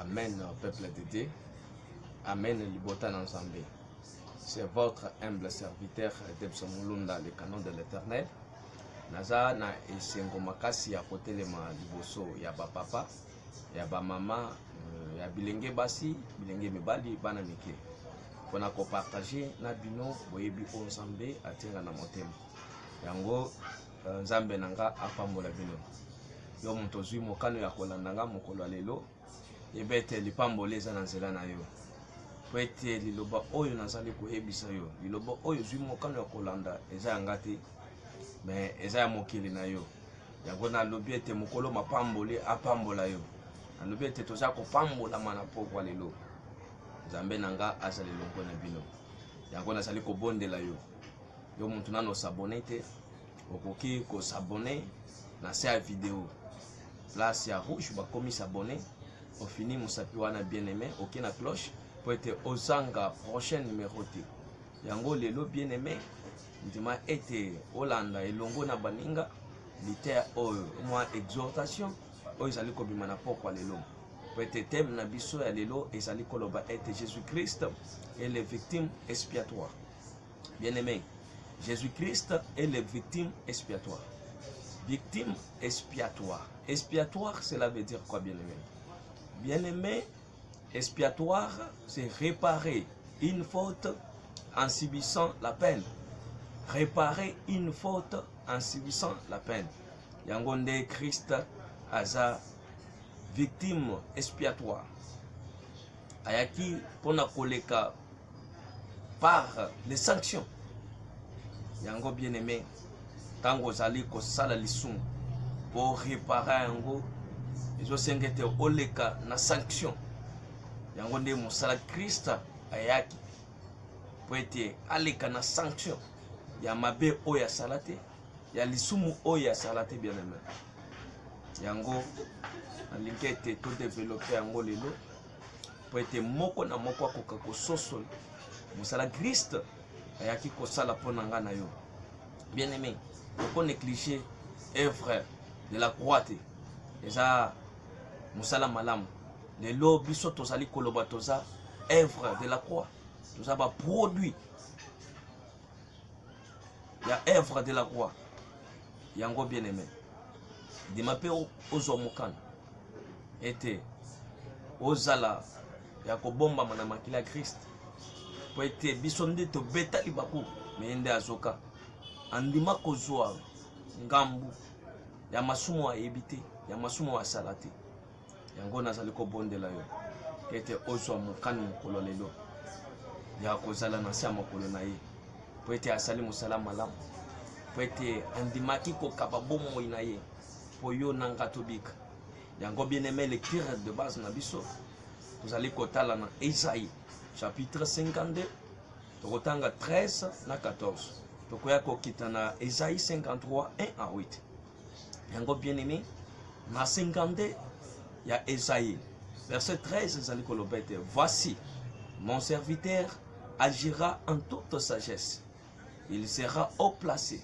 Amen, peuple de Dieu. Amen, Libota Nzambe. C'est votre humble serviteur, Debson Mulunda, le canon de l'éternel. Naza na esengo makasi ya kotelema liboso ya ba papa, ya ba mama, ya bilenge basi, bilenge mibali, bana mike. Pona ko partager na bino boyebi o Nzambe atenga na motema. Yango Nzambe nanga apambola bino. Yo moto zwi mokano ya kolandanga mokolo lelo. Yebete lipambole eza na nzela na yo. Kwete liloba oyo nazali koyebisa yo. Liloba oyo zwi mokano ya kolanda eza yanga te. Mais eza ya mokili na yo. Yango na lobi ete mokolo mapambole apambola yo. Na lobi ete toza kopambola mana pokwa lelo. Nzambe nanga azali longo na bino. Yango nazali kobondela yo. Yo muntu nano s'abonner te. Okoki ko s'abonner na sa vidéo. Place ya rouge bakomi s'abonner. Au fini musapi wana bien aimé, ok na cloche pour être aux anga prochain numéro T. Yango lelo bien aimé, ndima ete Olanda elongo na baninga liter o moi exhortation o ezali ko bimana pokwa lelo. Pour être thème na biso ya lelo ezali koloba ete Jésus-Christ est le victime expiatoire. Bien aimé, Jésus-Christ est le victime expiatoire. Victime expiatoire. Expiatoire, cela veut dire quoi, bien aimé? Bien-aimé, expiatoire, c'est réparer une faute en subissant la peine. Réparer une faute en subissant la peine. Yangonde Christ aza victime expiatoire. Ayaki pona koleka par les sanctions. Yango bien-aimé, tango zali ko sala lisum pour réparer yango. Ezo sengete oleka na sanction. Yango nde mosala Krista ayaki. Poete aleka na sanction. Ya mabe oya salate. Ya lisumu oya salate bien aimé. Yango alinkete to développer yango lelo. Poete moko na moko akoka ko sosol. Mosala Krista ayaki ko sala pona nga na yo. Bien aimé, faut négliger œuvre de la croix. Eza musala malamu lelo biso tozali koloba toza œuvre de la croix, toza ba produit ya œuvre de la croix. Yango bien aimé, dima pe ozo mokano ete ozala ya kobomba na makila ya Christ po ete biso nde tobeta libaku me nde azoka andima kozwa ngambu ya masumo wa ebite ya masumo wa salate. Yango nazali kobondela yo kete ozwa mokano mokolo lelo ya kozala na sia mokolo na ye po ete asali mosala malamu po ete andimaki kokaba bomoi na ye po yo nanga tobika. Yango bien aimé, lecture de base na biso tozali kotala na Esaïe chapitre 52 tokotanga 13 na 14 tokoya kokita na Esaïe 53 1 à 8. Yango bien aimé, na 52 ya Esaïe verset 13 ezali kolobete, voici mon serviteur agira en toute sagesse, il sera haut placé,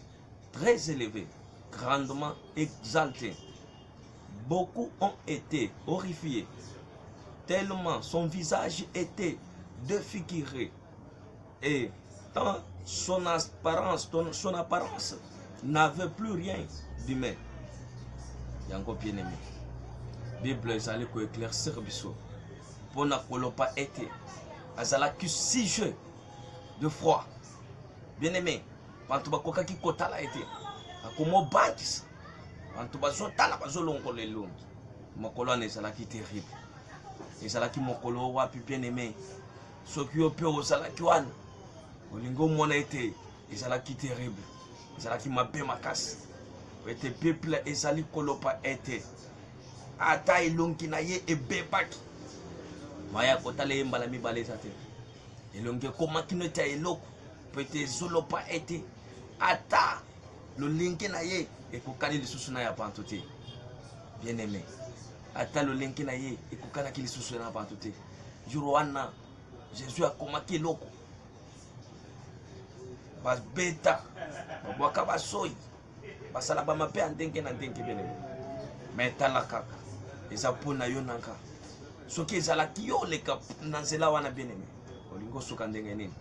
très élevé, grandement exalté. Beaucoup ont été horrifiés tellement son visage était défiguré et tant son apparence n'avait plus rien d'humain. Yango bien aimé, Bible ezali ko éclaircir biso pona kolopa ete azalaki sujet de froid. Bien aimé, bantu bakokaki kotala ete akomo bakisa bantu bazotala bazolongola elongi mokolo wana ezalaki terrible. Ezalaki mokolo wapi bien aimé, soki yo pe ozalaki wana olingo mona ete ezalaki terrible, ezalaki mabe makasi. Ete peuple ezali kolopa ete ata elongi na ye ebebaki maya kotala ye mbala mibale eza te. Elongi ekomaki neti ya eloko po ete ezolopa ete ata lolenge na ye ekokani lisusu na ya bantu te. Bien aimé, ata lolenge na ye ekokanaki lisusu na bantu te. Jour wana Jésus akomaki eloko babeta babwaka basoi basala ba mape andenge na ndenge bien aimé. Mais tala kaka eza pona yo nanga soki ezalaki yo leka na nzela wana bien aimé olingo suka ndenge nini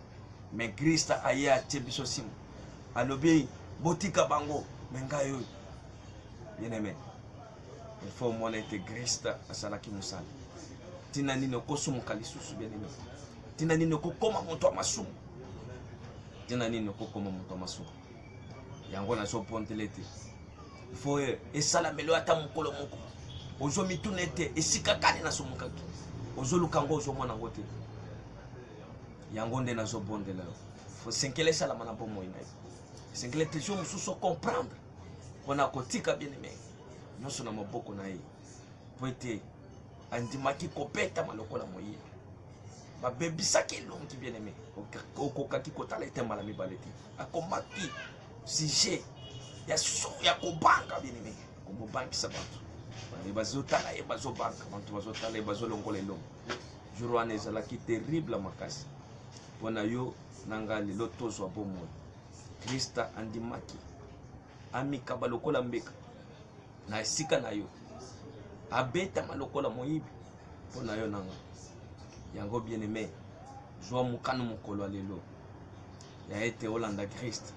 mais Christ aye atie biso nsima alobi botika bango me ngai oyo bien aimé il faut omona ete Christ asalaki mosala ntina nini okosumuka lisusu bien aimé ntina nini okokoma moto ya masumu ntina nini okokoma moto ya masumu yango nazopondela ete il faut esalamelo ata mokolo moko ozomituna ete esika kani nasomukaki ozoluka ngo ozomona ngo te yango nde nazobondela yo faut senkele esalama na bomoi na yo senkele te jo mosusu ocomprendre mpona kotika bien aimé nyonso na maboko na ye po ete andimaki kobetama lokola moyibi babebisaki elongi bien aimé okokaki kotala etemba na mibale te akomaki sujet ya kobanga bien aimé komobangisa bato bazotala ye bazobanga bato bazotala ye bazolongola elongo jour wana ezalaki terrible makasi mpona yo na ngai lelo tozwa bomoi Krista andimaki amikaba lokola mbeka na esika na yo abetama lokola moyibi mpona yo na ngai yango bien aimé zwa mokano mokolo ya lelo ya ete olanda Christ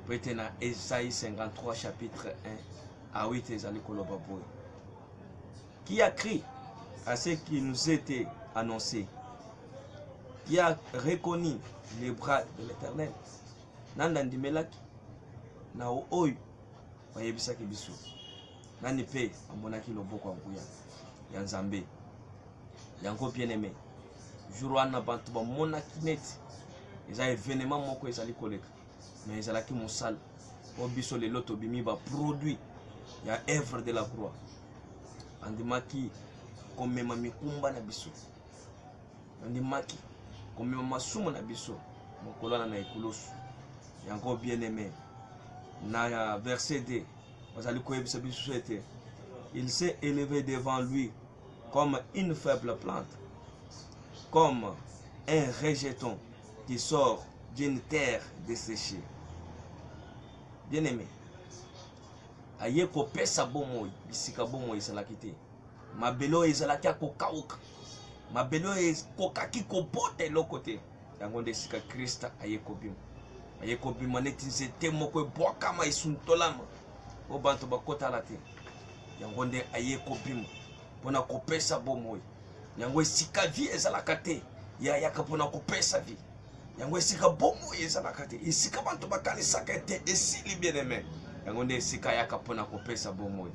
po ete na Esaïe 53 chapitre 1 à 8 ezali koloba boye qui a cru à ce qui nous était annoncé, qui a reconnu les bras de l'Éternel. Nanda ndimelaki na oyo bayebisaki biso nani pe amonaki loboko ya nguya ya Nzambe yango bien aimé jour wana bantu bamonaki neti eza événement moko ezali koleka mais ezalaki mosala o biso lelo tobimi ba produit ya œuvre de la croix andimaki komema mikumba na biso andimaki komema masumu na biso mokolana na ekulusu yango bien aimé na verset 2 bazali koyebisa biso ete il s'est élevé devant lui comme une faible plante, comme un rejeton qui sort d'une terre desséchée. Bien aimé, aye kopesa bomoi bisika bomoi ezalaki te mabelo ezalaki akokauka mabelo ekokaki kobota eloko te yango nde esika Krista aye kobima neti nzete moko ebwakama esuntolama o bantu bakotala te yango nde aye kobima mpona kopesa bomoi yango esika vie ezalaka te yayaka mpona kopesa vie yango esika bomoi ezalaka te esika bantu bakanisaka ete esili bien aimé yango nde esika ayaka mpona kopesa bomoi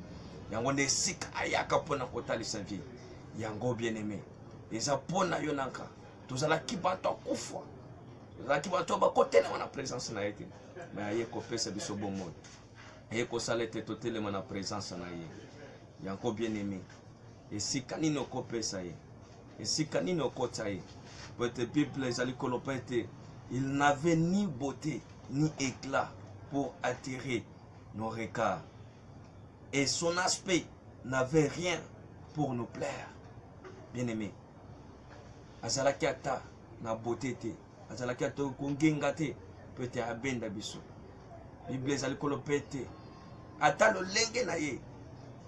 yango nde esika ayaka mpona kotalisa vie yango bien aimé eza mpona yo nanka tozalaki bato akufa tozalaki bato bakotelema na présence na ye te me aye kopesa biso bomoi aye kosala ete totelema na présence na ye yango bien aimé esika nini okopesa ye esika nini okota ye po ete bible ezali koloba ete il n'avait ni beauté ni éclat pour attirer nos regards et son aspect n'avait rien pour nous plaire. Bien aimé, azalaki ata na beauté te azalaki ata kongenga te po ete abenda biso bible ezali koloba ete ata lolenge na ye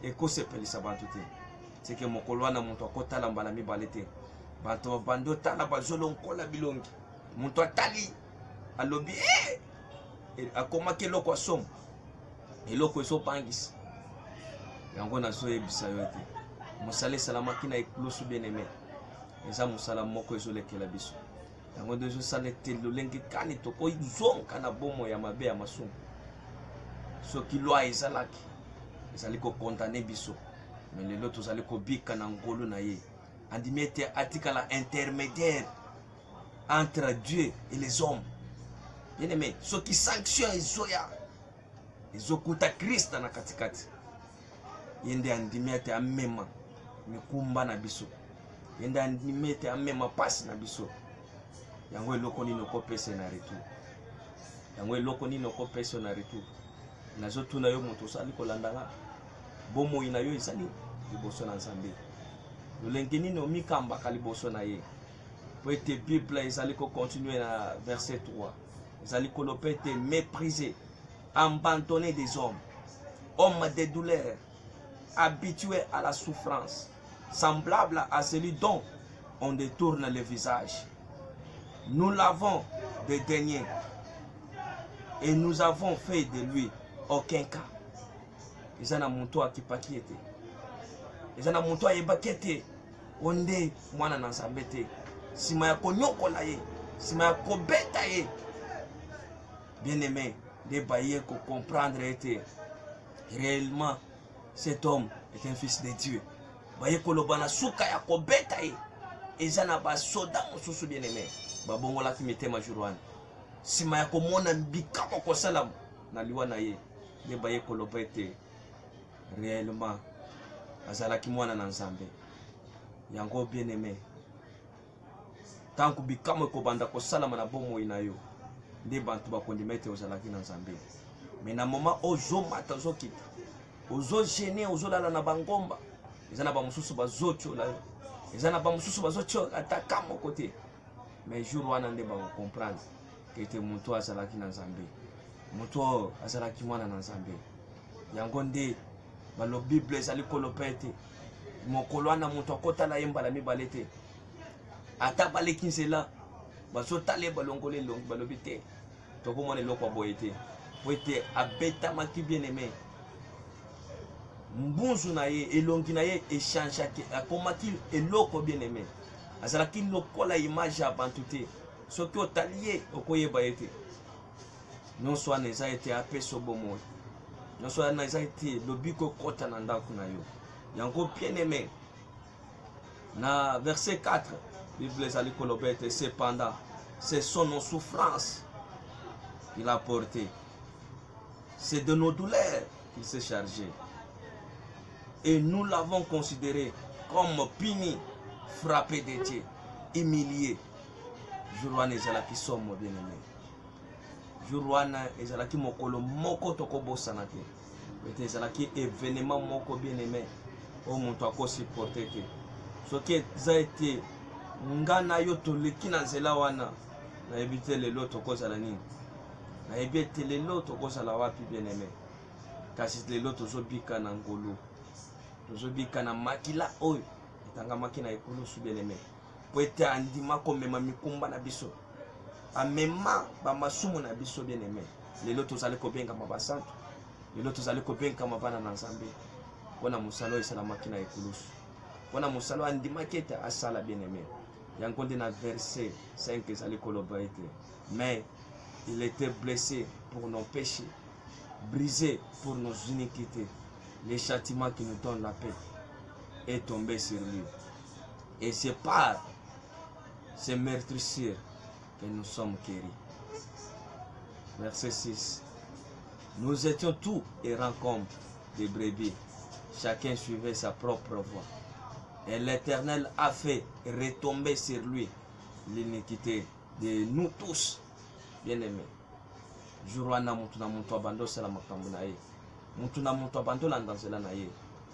ekosepelisa bantu te seke mokolo wana moto akotala mbala mibale te bato babandi otala bazolonkola bilongi moto atali alobi akomaki eloko asomo eloko ezopangisa yango nazoyebisa yo ete mosala esalamaki na ekulusu bien aimé eza mosala moko ezolekela biso yango nde ezosala ete lolenge kani tokozonga na bomo ya mabe ya masumu soki lwa ezalaki ezali kokondane biso me lelo tozali kobika na ngolu na ye andimi ete atikala intermédiaire entre Dieu et les hommes. Bien aimé, soki sanction ezoya ezokuta Krista na katikati yende andimi ete amema mikumba na biso yende andimi ete amema pasi na biso yango eloko nini okopesa na retour yango eloko nini okopesa na retour nazotuna yo moto osali kolandanga bomoi na yo ezali liboso na Nzambe lolenge nini omikambaka liboso na ye po ete bible ezali kocontinue na verset 3 ezali koloba ete méprisé abandonné des hommes hommes de douleur habitués à la souffrance semblable à celui dont on détourne le visage. Nous l'avons dédaigné et nous avons fait de lui aucun cas. Ils en ont monté à qui paquete. Ils en ont monté à yebakete. Onde mwana na Nzambe. Sima ya konyokola ye, sima ya kobeta ye. Bien aimé, de bailler ko comprendre était réellement cet homme est un fils de Dieu. Bailler ko lobana suka ya kobeta ye. Ezana ba soda mosusu bien aimé. Babongola ki mitema jurwana. Sima ya komona mbikako ko salam na liwa na ye. De bailler ko lobete réellement azalaki mwana na Nzambe. Yango bien aimé. Tant que bikamo ko banda ko salama na bomo inayo. Nde bantu bakondimete ozalaki na Nzambe. Mais na moment ozo mata ozo kita. Ozo gêner ozo lala na bangomba. Ezana ba mususu bazocho la. Ezana ba mususu bazocho ataka mo côté. Mais jour wana nde ba comprendre que te muntu azalaki na Nzambe. Muntu azalaki mwana na Nzambe. Yango nde balo Bible ezali kolopete. Mokolo wana muntu akotala yemba la mibale te. Ata baleki nzela bazotale balongole longi balobi te. Tokomona eloko boye te. Po ete abetamaki bien aimé. Mbunzu na ye elongi na ye echangeaki akomaki eloko bien aimé. Azalaki lokola image ya bantu te. Soki otali ye okoyeba ye te. Nyonso wana eza ete apeso bomoi. Nyonso wana eza ete lobiko ekota na ndako na yo. Yango bien aimé. Na verset 4, Bible ezali kolobete, cependant, ce sont nos souffrances qu'il a portées. C'est de nos douleurs qu'il s'est chargé. Et nous l'avons considéré comme puni, frappé de Dieu, humilié. Jourwana ezalaki somo bien aimé. Jourwana ezalaki mokolo moko tokobosana te. Ete ezalaki événement moko bien aimé. O muntu akosupporte te. Soki eza ete nga na yo toleki na nzela wana nayebi te lelo tokozala nini. Nayebi ete lelo tokozala wapi bien aimé. Kasi lelo tozobika na ngolu. Tozobika na makila oyo etangamaki na ekulusu bien aimé. Po ete andima komema mikumba na biso. Amema bamasumu na biso bien aimé. Lelo tozali kobengama basantu. Lelo tozali kobengama bana na Nzambe. Wana musalo esalamaki na ekulusu. Wana musalo andimaki ete asala bien aimé. Yango nde na verset 5 ezali koloba ete. Mais il était blessé pour nos péchés, brisé pour nos iniquités. Le châtiment qui nous donne la paix est tombé sur lui. Et c'est par ces meurtrissures que nous sommes guéris. Verset 6. Nous étions tous errants comme des brebis. Chacun suivait sa propre voie. Et l'Éternel a fait retomber sur lui l'iniquité de nous tous. Bien-aimés. Jourwana mutu na mutu abando sala makambo na ye. Mutu na mutu abando landa nzela na ye.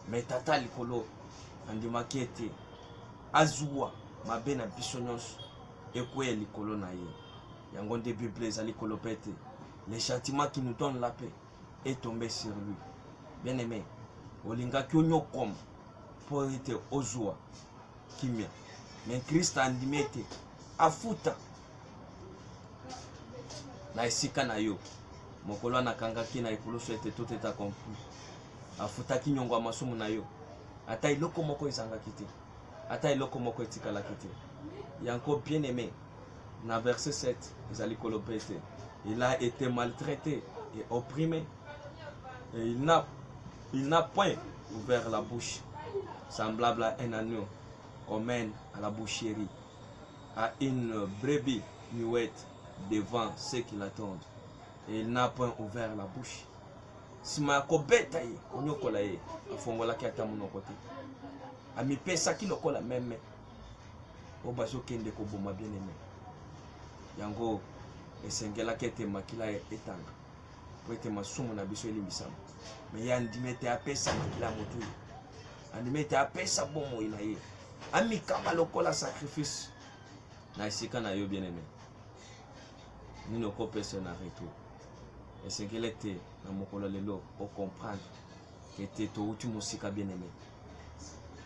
Mais tata likolo andimaki ete azwa mabe na biso nyonso ekweya likolo na ye. Yango nde Bible ezali koloba ete le châtiment qui nous donne la paix est tombé sur lui. Bien-aimé, olingaki onyokoma po ete ozwa kimia. Mais Christ andimi ete afuta na esika na yo. Mokolo anakangaki na ekulusu ete tout est accompli. Afutaki nyongo ya masumu na yo. Ata iloko moko ezangaki te. Ata iloko moko etikalaki te. Yango bien aimé. Na verset 7, ezali koloba ete il a été maltraité et opprimé. Et il n'a point ouvert la bouche. Semblable à un agneau qu'on mène à la boucherie, à une brebis muette devant ceux qui l'attendent. Et il n'a point ouvert la bouche. Sima kobeta ye, onyokola ye, afongolaki ata monoko te. Amipesaki lokola meme. Obazo kende koboma bien aimé. Yango esengelaki ete makila etanga. Po ete masumu na biso elimbisama. Mais andimi ete apesa makila motu. Andimi ete apesa bomoi na ye. Amikama lokola sacrifice. Na esika na yo bien aimé. Nino kopesa na retour. Esengeli ete na mokolo lelo o comprendre que ete touti mosika bien aimé.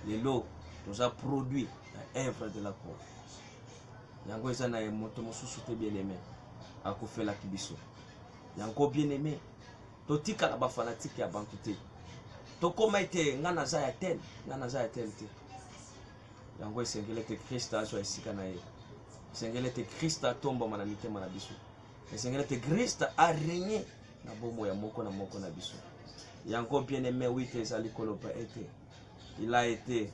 Lelo Nous a produit l'œuvre de la croix. Yango eza na moto mosusu te bien aimé. Akofela kibiso. Yango bien aimé. Totika la ba fanatique ya bantu te. Tokoma ete ngana za ya tel, ngana za ya tel te. Yango esengele te Christ azwa esika na ye. Esengele te Christ atomba na mitema na biso. Esengele te Christ a régné na bomo ya moko na biso. Yango bien aimé oui te ezali koloba ete. Il a été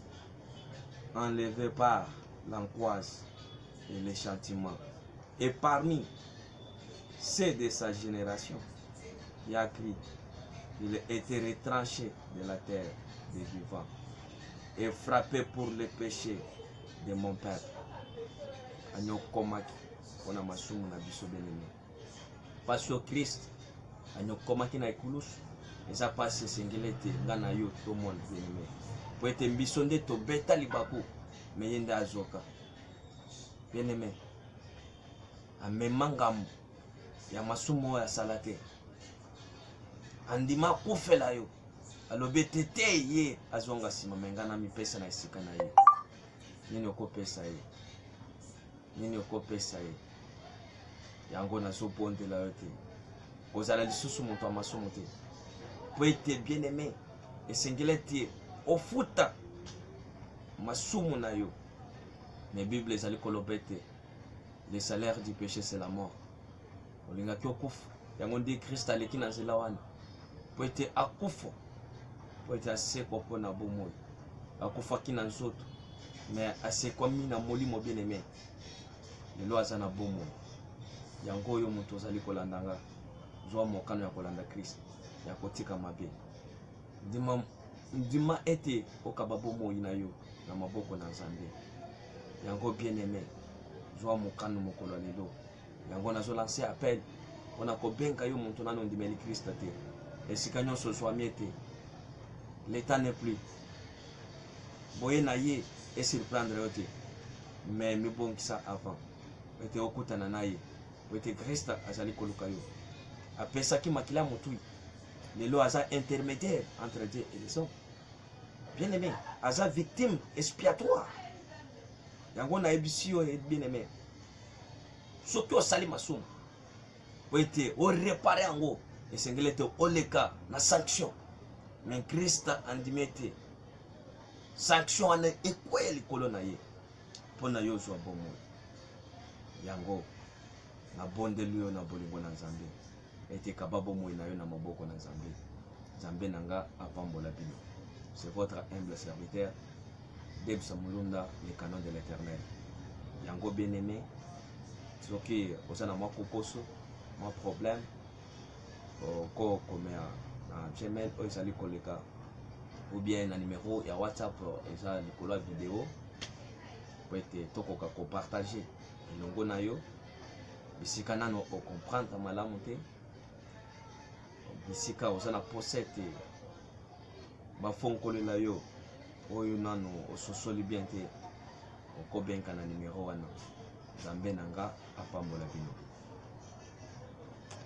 enlevé par l'angoisse et les châtiments. Et parmi ceux de sa génération, il a écrit, il a été retranché de la terre des vivants et frappé pour les péchés de mon père. Agno komaki pona masumu na biso benene. Parce que Christ agno komaki na ekulusu eza pasi sengele te ngana yo to monde benene. Po ete mbiso nde to beta libaku meyende azoka. Benene. Amemangam ya masumu ya salate. Andima kufela yo. Alobe tete ye azonga sima mengana mipesa na esika na ye. Nini okopesa ye. Nini okopesa ye. Yango na sopondela yo te. Kozala lisusu moto ya masumu te. Po ete bien aimé. Esengele te ofuta masumu na yo. Mais Bible ezali koloba te. Le salaire du péché c'est la mort. Olinga ki okufa. Yango ndi Christ aleki na nzela wana. Po ete akufa. Po ete asekwa mpona bomoi. Akufaki na nzoto. Mais asekwami na molimo bien aimé. Lelo aza na bomoi. Yango oyo moto ozali kolanda nga. Zwa mokano ya kolanda Christ. Ya kotika mabe. Ndima ete okaba bomoi na yo na maboko na Nzambe. Yango bien aimé. Zwa mokano mokolo lelo. Yango nazo lancer appel. On a kobenga yo moto nano ndimeli Christ te. Esika nyonso zwa miete. L'état n'est plus. Boye na ye et surprendre yo te. Mais mi bongisa avant. Ete okutana na ye. Ete Christ azali koluka yo. Apesaki makila motui. Lelo aza intermédiaire entre Dieu et les hommes. Bien aimé, aza victime expiatoire. Yango na ebisi yo bien aimé. Soki osali masumu. Ete o réparer yango. Esengele te oleka na sanction. Mais Christ andimete. Sanction ane ekwe likolo na ye. Pona yo zwa bomo. Yango na bondeli yo na bolingo na Nzambe. Ete kababo moi na yo na maboko na Nzambe. Nzambe nanga apambola bino. C'est votre humble serviteur Debsa Mulunda, le canon de l'Éternel. Yango bien aimé. Soki osana mwa kokoso, mwa problème. Ko komea na Gmail o ezali koleka. Ou bien na numéro ya WhatsApp eza likolo ya vidéo. Po ete tokoka ko partager elongo na yo. Bisika nano o comprendre malamu te. Bisika osana posete bafonkolela yo oyo nano ososoli bien te okobenka na numéro wana. Nzambe nanga apambola bino.